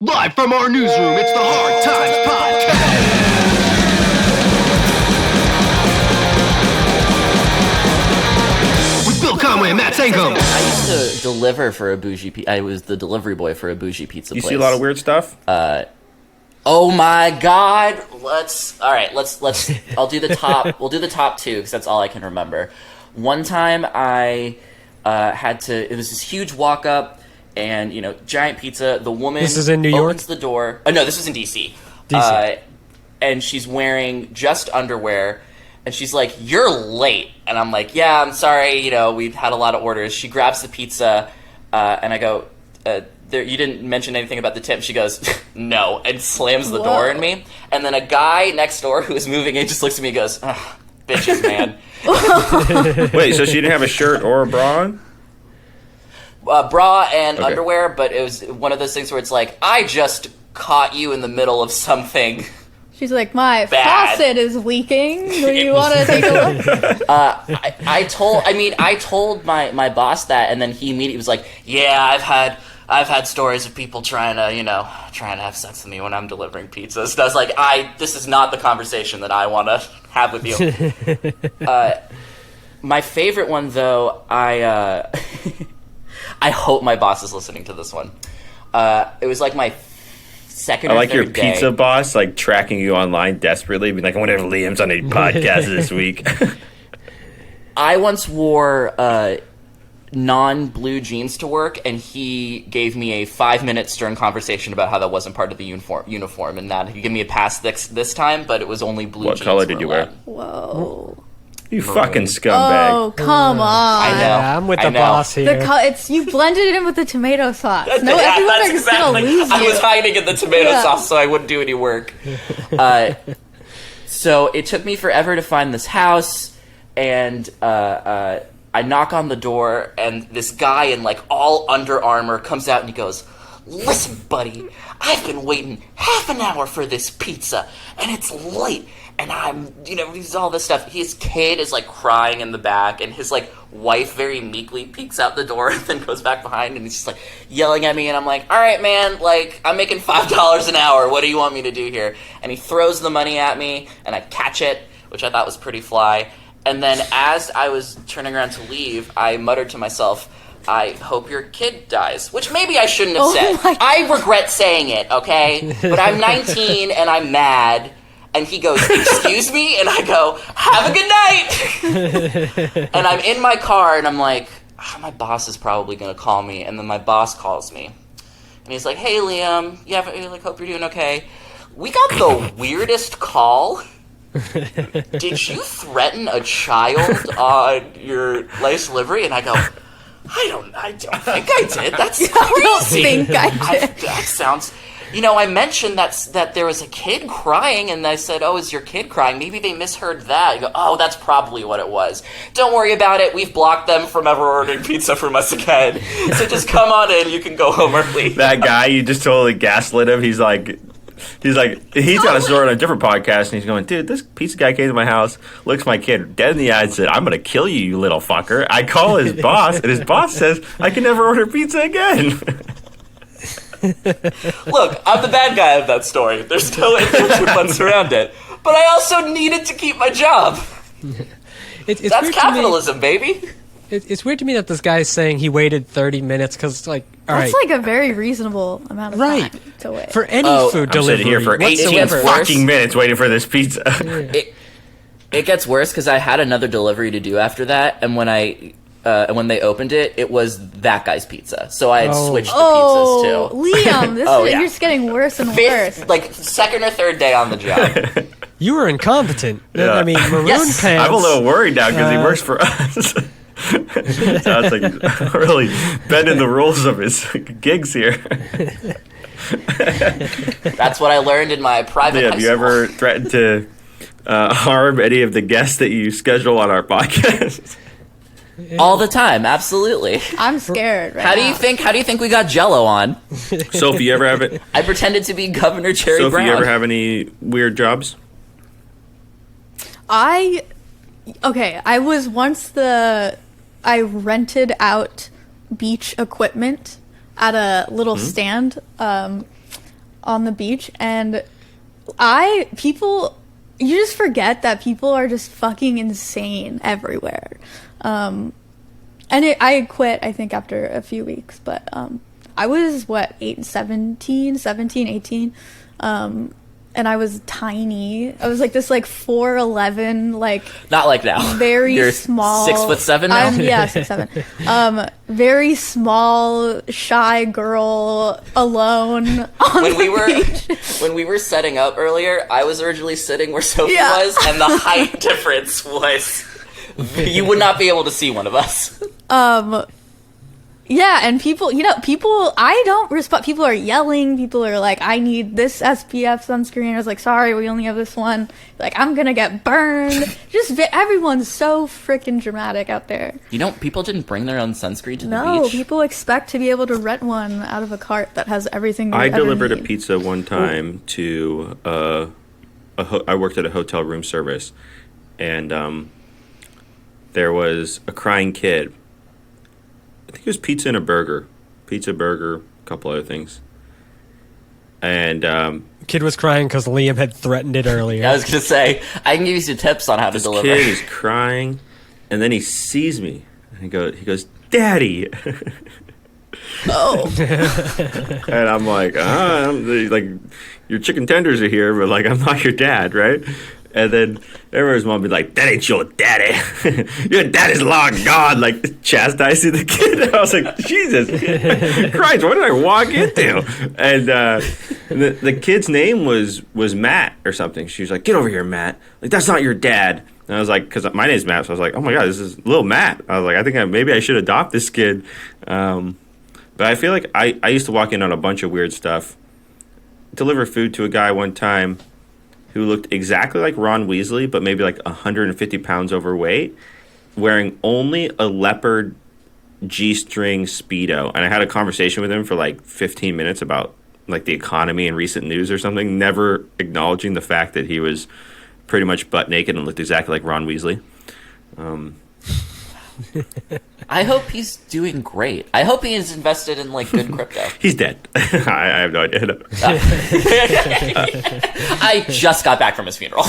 Live from our newsroom, it's the Hard Times Podcast. With Bill Conway and Matt Sankum. I used to deliver for a bougie pizza. I was the delivery boy for a bougie pizza place. You see a lot of weird stuff? Oh my God. I'll do the top. We'll do the top two because that's all I can remember. One time it was this huge walk up and, giant pizza. The woman This is in New York? opens the door. Oh, no, this was in DC. And she's wearing just underwear. And she's like, "You're late." And I'm like, "Yeah, I'm sorry. We've had a lot of orders." She grabs the pizza, and I go, "You didn't mention anything about the tip." She goes, "No," and slams the door in me. And then a guy next door who is moving in just looks at me and goes, "Ugh, bitches, man." Wait, so she didn't have a shirt or a bra on? Bra and underwear, but it was one of those things where it's like, I just caught you in the middle of something. She's like, my bad. faucet is leaking. Do you want to take a look? I told my boss that, and then he immediately was like, "Yeah, I've had stories of people trying to have sex with me when I'm delivering pizzas." And I was like, this is not the conversation that I want to have with you. My favorite one, though, I hope my boss is listening to this one. It was like my second or third day. Your pizza boss, tracking you online desperately, being like, "I wonder if Liam's on a podcast this week." I once wore non-blue jeans to work, and he gave me a 5-minute stern conversation about how that wasn't part of the uniform, and that he gave me a pass this time, but it was only blue jeans. What color did you wear? Whoa. You fucking scumbag. Oh, come on. I know. Yeah, I'm with the boss here. You blended it in with the tomato sauce. No, Yeah, everyone that's is exactly. going to lose you. I was hiding in the tomato sauce so I wouldn't do any work. So it took me forever to find this house, and I knock on the door, and this guy in all Under Armour comes out and he goes, "Listen, buddy, I've been waiting half an hour for this pizza, and it's late. And I'm, he's all this stuff." His kid is crying in the back, and his wife very meekly peeks out the door and then goes back behind, and he's just yelling at me. And I'm like, "All right, man, I'm making $5 an hour. What do you want me to do here?" And he throws the money at me, and I catch it, which I thought was pretty fly. And then as I was turning around to leave, I muttered to myself, "I hope your kid dies," which maybe I shouldn't have said. I regret saying it, okay? But I'm 19 and I'm mad. And he goes, "Excuse me?" And I go, "Have a good night." And I'm in my car, and I'm like, my boss is probably going to call me. And then my boss calls me. And he's like, "Hey, Liam, hope you're doing okay. We got the weirdest call. Did you threaten a child on your life's delivery?" And I go, I don't think I did. That's crazy. I don't think I did. That sounds... I mentioned that there was a kid crying, and I said, "Oh, is your kid crying? Maybe they misheard that." You go, "Oh, that's probably what it was. Don't worry about it. We've blocked them from ever ordering pizza from us again. So just come on in. You can go home early." That guy, you just totally gaslit him. He's got a story on a different podcast, and he's going, "Dude, this pizza guy came to my house, looks my kid dead in the eye, and said, 'I'm going to kill you, you little fucker.' I call his boss, and his boss says, 'I can never order pizza again.'" Look, I'm the bad guy of that story. There's no influence around it. But I also needed to keep my job. That's capitalism, baby. It's weird to me that this guy's saying he waited 30 minutes because it's That's a very reasonable amount of time to wait. For any food delivery. I'm sitting here for 18 fucking minutes waiting for this pizza. It gets worse because I had another delivery to do after that, and when they opened it, it was that guy's pizza. So I had switched the pizzas too. Liam, you're just getting worse and worse. Second or third day on the job. You were incompetent. Yeah. I mean, maroon pants. I'm a little worried now because he works for us. Sounds like he's really bending the rules of his gigs here. That's what I learned in my private high Have you school. ever threatened to harm any of the guests that you schedule on our podcast? All the time, absolutely. I'm scared right How now. do you think we got Jell-O on? Sophie, you ever have it? I pretended to be Governor Cherry Sophie, Brown. you ever have any weird jobs? I was once I rented out beach equipment at a little stand on the beach, and you just forget that people are just fucking insane everywhere. And I quit, I think, after a few weeks, but I was, 17, 18, and I was tiny. I was like this 4'11", Not like now. very You're small. 6'7" now? Yeah, 6'7". Very small, shy girl alone on the beach. When we were setting up earlier, I was originally sitting where Sophie Yeah. was, and the height difference was you would not be able to see one of us. Yeah, and people, I don't respond. People are yelling. People are like, I need this SPF sunscreen. I was like, sorry, we only have this one. Like, I'm going to get burned. Everyone's so freaking dramatic out there. People didn't bring their own sunscreen to the No, beach? people expect to be able to rent one out of a cart that has everything you I ever delivered a need. pizza one time to I worked at a hotel room service, and there was a crying kid. I think it was pizza and a burger. Pizza, burger, a couple other things. And Kid was crying because Liam had threatened it earlier. I was going to say, I can give you some tips on how to this deliver. kid is crying, and then he sees me, and he goes, "Daddy." Oh. And I'm like, your chicken tenders are here, but I'm not your dad, right? And then everyone's mom be like, "That ain't your daddy. Your daddy's long gone," chastising the kid. I was like, Jesus Christ, what did I walk into? And the kid's name was Matt or something. She was like, "Get over here, Matt. That's not your dad." And I was like, because my name's Matt, so I was like, "Oh my God, this is little Matt." I was like, I think maybe I should adopt this kid. But I feel like I used to walk in on a bunch of weird stuff. Deliver food to a guy one time who looked exactly like Ron Weasley, but maybe 150 pounds overweight, wearing only a leopard G-string Speedo. And I had a conversation with him for 15 minutes about the economy and recent news or something, never acknowledging the fact that he was pretty much butt naked and looked exactly like Ron Weasley. I hope he's doing great. I hope he is invested in good crypto. He's dead. I have no idea. I just got back from his funeral.